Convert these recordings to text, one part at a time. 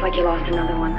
like you lost another one.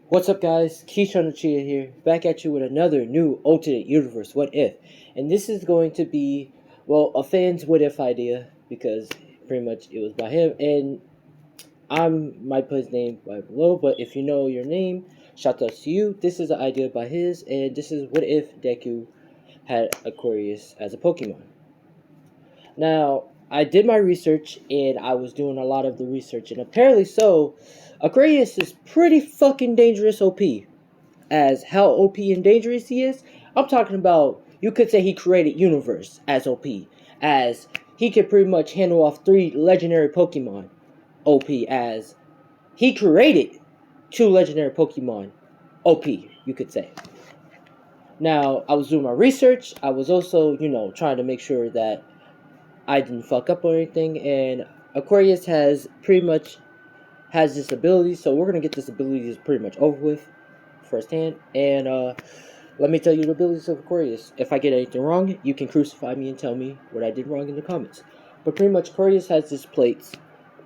What's up, guys? Keyshawn the Cheetah here, back at you with another new alternate universe What If. And this is going to be, well, a fan's What If idea, because pretty much it was by him, and I might put his name right below, but if you know your name, shout out to you. This is an idea by his, and this is what if Deku had Aquarius as a Pokemon. Now, I did my research, and I was doing a lot of the research, and apparently so, Aquarius is pretty fucking dangerous OP. As how OP and dangerous he is, I'm talking about, you could say he created Universe as OP. As he could pretty much handle off 3 legendary Pokemon OP. As he created 2 legendary Pokemon OP, you could say. Now, I was doing my research. I was also, trying to make sure that I didn't fuck up or anything, and Aquarius has this ability, so we're gonna get this ability pretty much over with firsthand. And let me tell you the abilities of Aquarius. If I get anything wrong, you can crucify me and tell me what I did wrong in the comments. But pretty much Aquarius has these plates,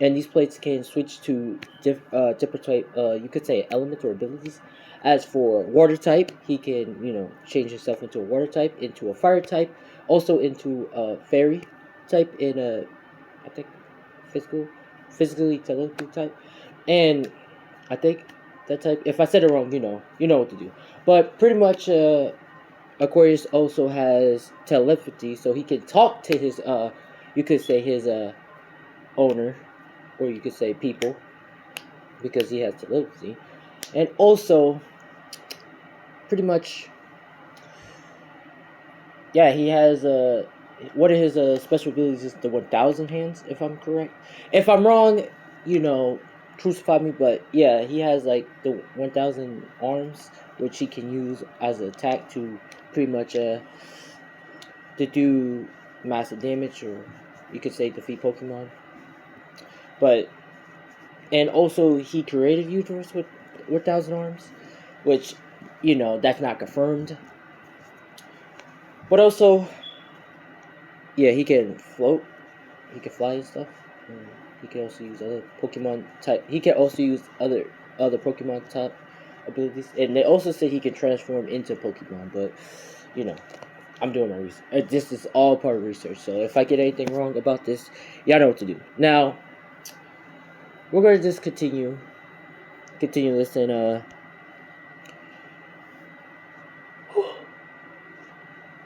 and these plates can switch to different type, you could say element or abilities. As for water type, he can, change himself into a water type, into a fire type, also into a fairy type, in a, I think, physically telepathy type, and I think that type. If I said it wrong, you know what to do. But pretty much, Aquarius also has telepathy, so he can talk to his, you could say his owner, or you could say people, because he has telepathy, and also pretty much, yeah, he has one of his special abilities is the 1,000 hands, if I'm correct. If I'm wrong, crucify me, but yeah, he has like the 1,000 arms, which he can use as an attack to pretty much to do massive damage, or you could say defeat Pokemon. But, and also he created Universe with 1,000 arms, which, that's not confirmed. But also, yeah, he can float, he can fly and stuff. And he can also use other Pokemon type. He can also use other Pokemon type abilities, and they also say he can transform into Pokemon. But I'm doing my research. This is all part of research. So if I get anything wrong about this, y'all know what to do. Now, we're gonna just continue this, and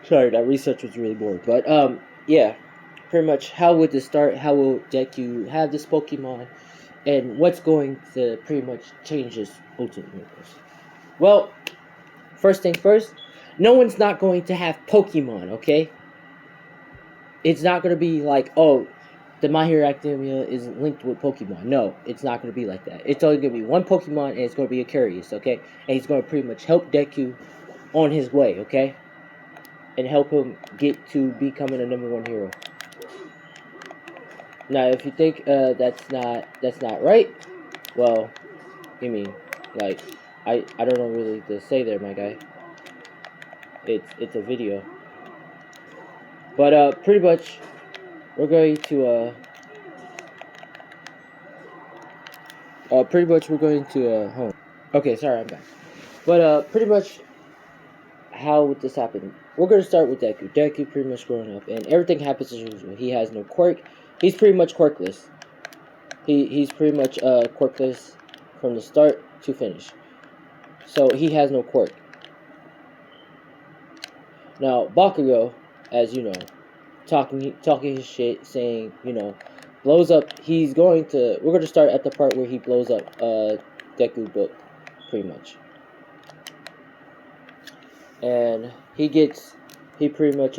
sorry, that research was really boring. But yeah, pretty much how would this start? How will Deku have this Pokemon? And what's going to pretty much change this ultimate universe? Well, first thing first, no one's not going to have Pokemon, okay? It's not going to be like, oh, the My Hero Academia is linked with Pokemon. No, it's not going to be like that. It's only going to be one Pokemon, and it's going to be Aquarius, okay? And he's going to pretty much help Deku on his way, okay? And help him get to becoming a #1 hero. Now, if you think that's not right, well, you mean, like, I don't know really to say there, my guy. It's a video, but pretty much we're going to home. Okay, sorry, I'm back. But pretty much, how would this happen? We're gonna start with Deku. Deku pretty much growing up, and everything happens as usual. He has no quirk. He's pretty much quirkless. He's pretty much quirkless from the start to finish. So he has no quirk. Now Bakugo, as you know, talking his shit, saying, blows up. We're gonna start at the part where he blows up Deku book, pretty much. And he pretty much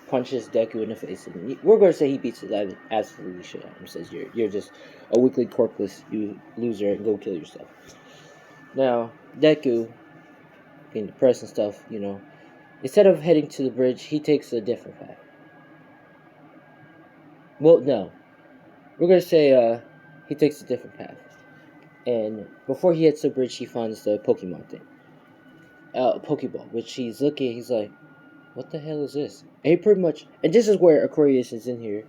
punches Deku in the face, and we're gonna say he beats his absolutely shit out of him. Says you're just a weakly quirkless loser, and go kill yourself. Now Deku, being depressed and stuff, instead of heading to the bridge, he takes a different path. Well, no, we're gonna say he takes a different path, and before he hits the bridge, he finds the Pokemon thing, Pokeball, which he's looking. He's like, "What the hell is this?" And he pretty much, and this is where Aquarius is in here,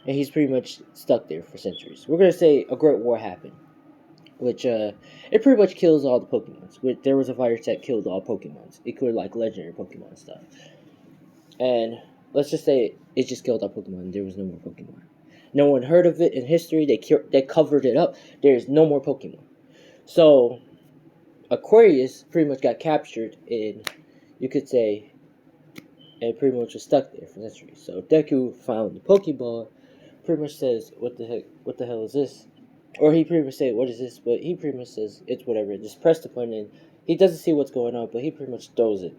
and he's pretty much stuck there for centuries. We're gonna say a great war happened, which it pretty much kills all the Pokemons. There was a virus that killed all Pokemons. It killed like legendary Pokemon stuff, and let's just say it just killed all Pokemon. There was no more Pokemon. No one heard of it in history. They covered it up. There's no more Pokemon. So Aquarius pretty much got captured, and you could say, and pretty much was stuck there for centuries. So Deku found the Pokeball. Pretty much says, "What the heck? What the hell is this?" Or he pretty much say, "What is this?" But he pretty much says, "It's whatever." Just press the button, and he doesn't see what's going on, but he pretty much throws it.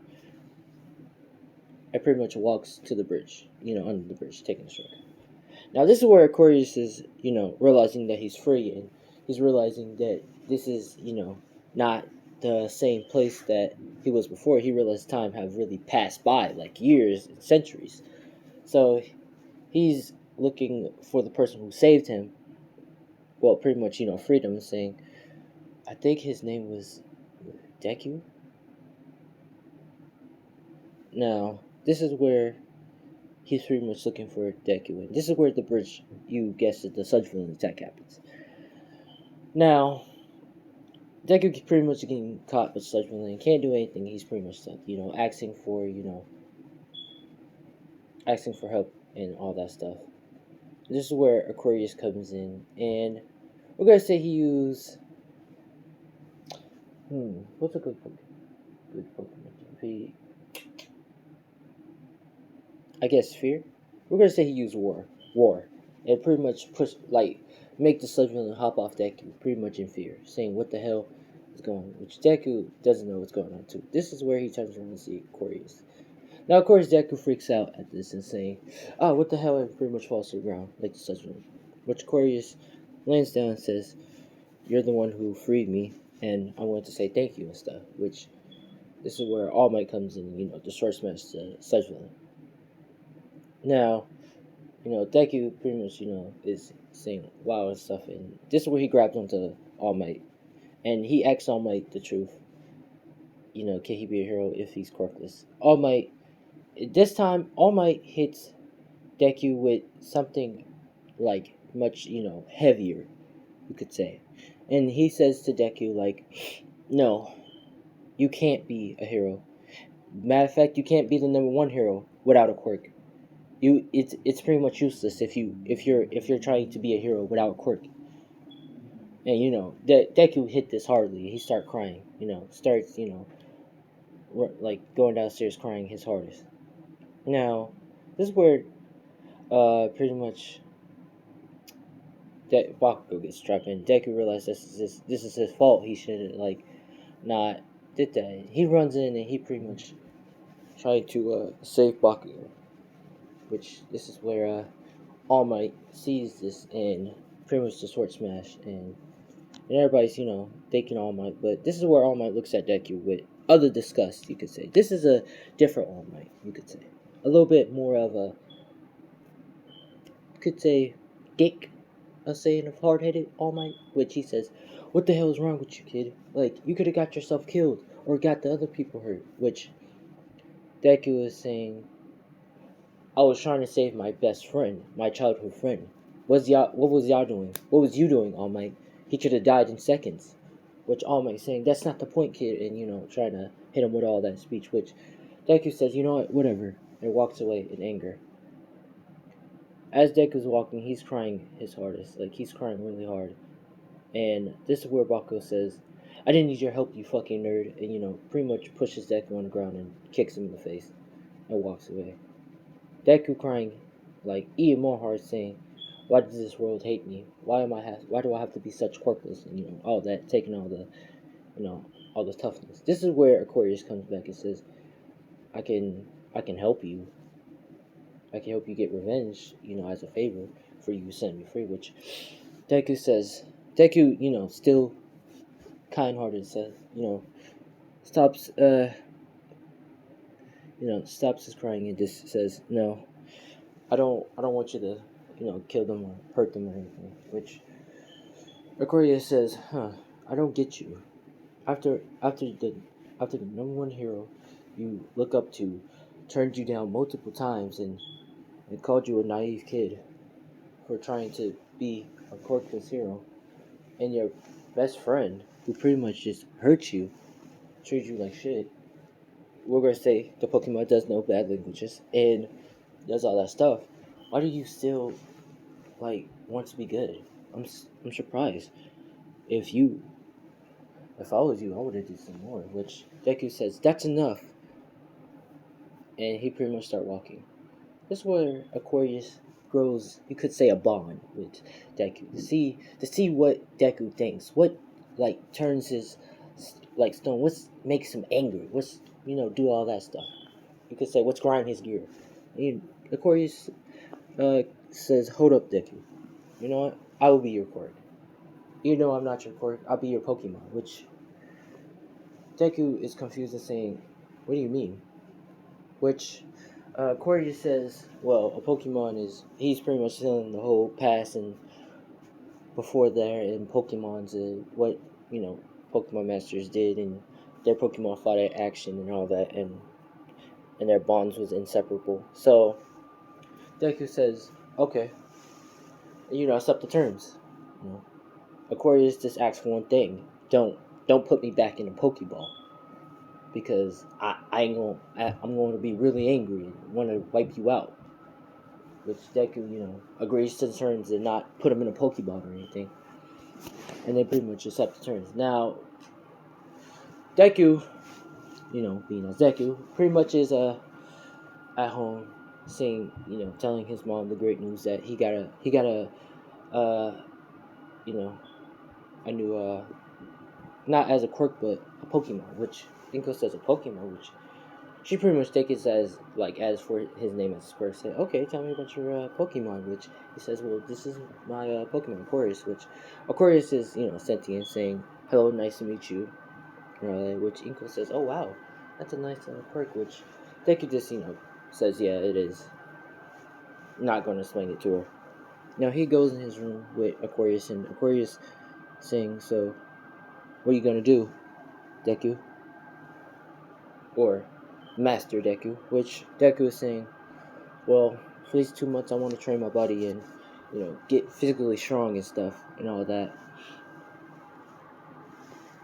And pretty much walks to the bridge, under the bridge, taking a shortcut. Now this is where Aquarius is, realizing that he's free, and he's realizing that this is, not the same place that he was before. He realized time have really passed by, like years and centuries. So he's looking for the person who saved him. Well, pretty much, freedom, saying, I think his name was Deku. Now, this is where he's pretty much looking for Deku, and this is where the bridge, you guessed it, the Sludge Villain attack happens. Now, Deku pretty much getting caught with Sludge Villain, can't do anything, he's pretty much stuck, asking for help and all that stuff. This is where Aquarius comes in, and we're gonna say he used, what's a good Pokemon? I guess Fear? We're gonna say he used War. And pretty much make the Sludge Villain hop off Deku, pretty much in fear, saying, what the hell is going on? Which Deku doesn't know what's going on, too. This is where he turns around and sees Aquarius. Now, of course, Deku freaks out at this and saying, what the hell, and pretty much falls to the ground, like the Sludge Villain. Which Aquarius lands down and says, you're the one who freed me, and I wanted to say thank you and stuff, which this is where All Might comes in, the Sword Smash the Sludge Villain. Now, Deku pretty much, is saying wow and stuff, and this is where he grabs onto All Might, and he asks All Might the truth. Can he be a hero if he's quirkless? All Might, this time, All Might hits Deku with something like much, heavier, you could say. And he says to Deku, like, no, you can't be a hero. Matter of fact, you can't be the number one hero without a quirk. It's pretty much useless if you're trying to be a hero without a quirk. And Deku hit this hardly. He starts crying. Starts like going downstairs crying his hardest. Now, this is where pretty much that Bakugo gets trapped in. Deku realizes this is his fault. He should not did that. He runs in and he pretty much trying to save Bakugo. Which this is where All Might sees this and pretty much the Sword Smash, and everybody's thinking All Might, but this is where All Might looks at Deku with other disgust, you could say. This is a different All Might, you could say, a little bit more of a, you could say, dick, a saying of hard-headed All Might, which he says, what the hell is wrong with you, kid? Like, you could have got yourself killed or got the other people hurt, which Deku is saying, I was trying to save my best friend, my childhood friend. What was y'all doing? What was you doing, All Might? He could have died in seconds. Which All Might saying, that's not the point, kid, and trying to hit him with all that speech, which Deku says, you know what, whatever, and walks away in anger. As Deku's walking, he's crying his hardest. Like, he's crying really hard. And this is where Bakugo says, I didn't need your help, you fucking nerd, and pretty much pushes Deku on the ground and kicks him in the face and walks away. Deku crying, like, even more hard, saying, why does this world hate me? Why do I have to be such quirkless? And, all that, taking all the, all the toughness. This is where Aquarius comes back and says, I can help you. I can help you get revenge, as a favor for you setting me free, which Deku says, still kind-hearted, says, stops, stops his crying and just says, no, I don't want you to kill them or hurt them or anything. Which Aquarius says, I don't get you. After the number one hero you look up to turned you down multiple times and called you a naive kid for trying to be a quirkless hero, and your best friend, who pretty much just hurt you, treats you like shit. We're gonna say the Pokemon does know bad languages and does all that stuff. Why do you still want to be good? I'm surprised. If you if I was you, I would have did some more. Which Deku says that's enough, and he pretty much start walking. This is where Aquarius grows, you could say, a bond with Deku to see what Deku thinks, what turns his stone, what makes him angry, what's do all that stuff. You could say what's grind his gear. And Aquarius says, "Hold up, Deku. You know what? I will be your quirk. You know I'm not your quirk. I'll be your Pokemon." Which Deku is confused and saying, "What do you mean?" Which Corey says, well, a Pokemon he's pretty much telling the whole past and before there in Pokemon's what, Pokemon Masters did and their Pokemon fought at action and all that, and their bonds was inseparable. So Deku says, okay, accept the terms. Aquarius just asks for one thing. Don't put me back in a Pokeball. Because I'm going to be really angry and want to wipe you out. Which Deku, agrees to the terms and not put him in a Pokeball or anything. And they pretty much accept the terms. Now, Deku, being as Deku, pretty much is at home saying, telling his mom the great news that he got a new, not as a quirk, but a Pokemon, which Inko says a Pokemon, which she pretty much takes it as for his name as quirk. Said, okay, tell me about your Pokemon, which he says, well, this is my Pokemon, Aquarius, which Aquarius is, sentient, saying, hello, nice to meet you, which Inko says, oh, wow, that's a nice quirk, which Deku just, says, yeah, it is. Not going to explain it to her. Now, he goes in his room with Aquarius, and Aquarius saying, so, what are you going to do, Deku? Or Master Deku, which Deku is saying, well, for these 2 months I want to train my body and, get physically strong and stuff and all that.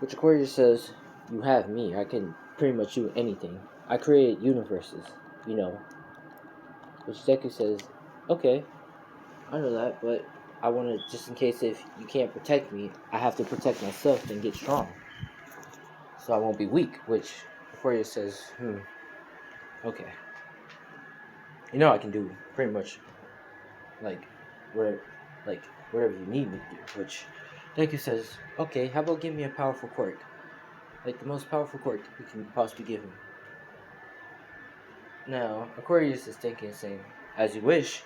Which Aquarius says, you have me, I can pretty much do anything. I create universes, Which Deku says, okay, I know that, but I want to, just in case if you can't protect me, I have to protect myself and get strong. So I won't be weak, which Aquarius says, okay. I can do pretty much whatever, whatever you need me to do. Which Deku says, okay, how about give me a powerful quirk, the most powerful quirk we can possibly give him. Now Aquarius is thinking, saying, as you wish,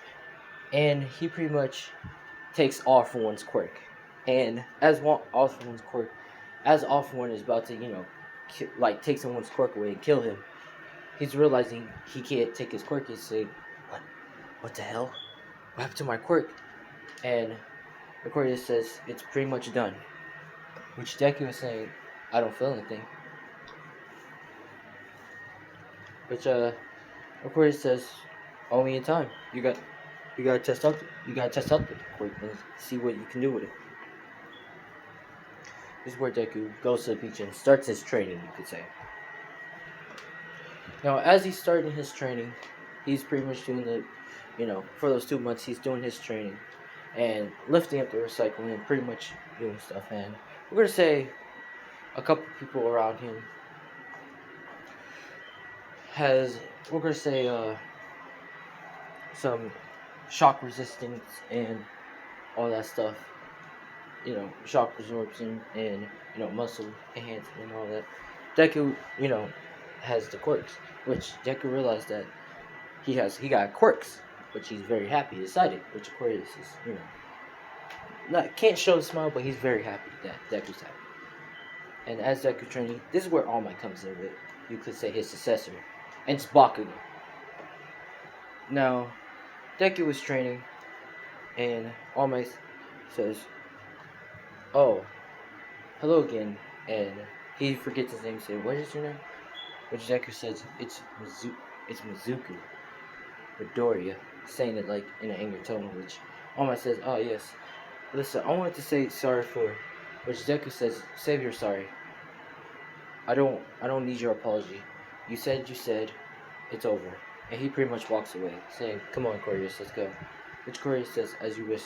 and he pretty much takes All For One's quirk, and as All For One's quirk, as All For One is about to take someone's quirk away and kill him, he's realizing he can't take his quirk. He's saying, what the hell? What happened to my quirk? And Aquarius says, it's pretty much done. Which Deku is saying, I don't feel anything. Which Aquarius says, only in time. You gotta test out the quirk and see what you can do with it. This is where Deku goes to the beach and starts his training, you could say. Now, as he's starting his training, he's pretty much doing for those 2 months, he's doing his training and lifting up the recycling and pretty much doing stuff. And we're going to say a couple people around him we're going to say, some shock resistance and all that stuff. Shock absorption and, muscle enhancement and all that. Deku, has the quirks, which Deku realized that he got quirks, which he's very happy, excited, which Aquarius is, can't show the smile, but he's very happy that Deku's happy. And as Deku training, this is where All Might comes in with, you could say, his successor, and it's Bakugan. Now, Deku was training, And All Might says, "Oh, hello again." And he forgets his name. Says, "What is your name?" Which Deku says, It's Mizuku." Midoriya, saying it like in an angry tone, which All Might says, "Oh yes. Listen, I wanted to say sorry for," which Deku says, "Save your sorry. I don't need your apology. You said, it's over." And he pretty much walks away, saying, "Come on, Coriolis, let's go." Which Coriolis says, "As you wish,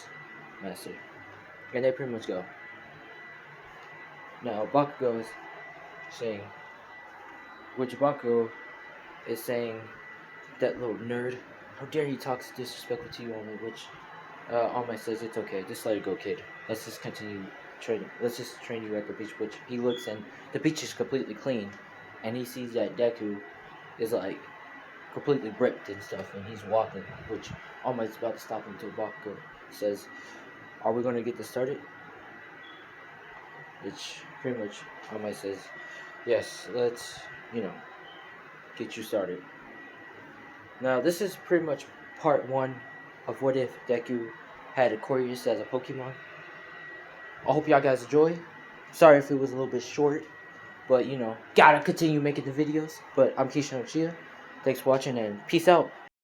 master." And they pretty much go. Now Bakugo is saying, which Bakugo is saying, "That little nerd, how dare he talks disrespectful to you only," which All Might says, "It's okay, just let it go, kid. Let's just continue training. Let's just train you at the beach." Which he looks and the beach is completely clean, and he sees that Deku is like completely ripped and stuff, and he's walking. Which All Might's about to stop him until Bakugo says, "Are we going to get this started?" Which pretty much All Might says, "Yes, let's get you started." Now this is pretty much part 1 of What If Deku had a Coriolis as a Pokemon. I hope y'all guys enjoy. Sorry if it was a little bit short, but gotta continue making the videos. But I'm Keisha Chia. Thanks for watching and peace out.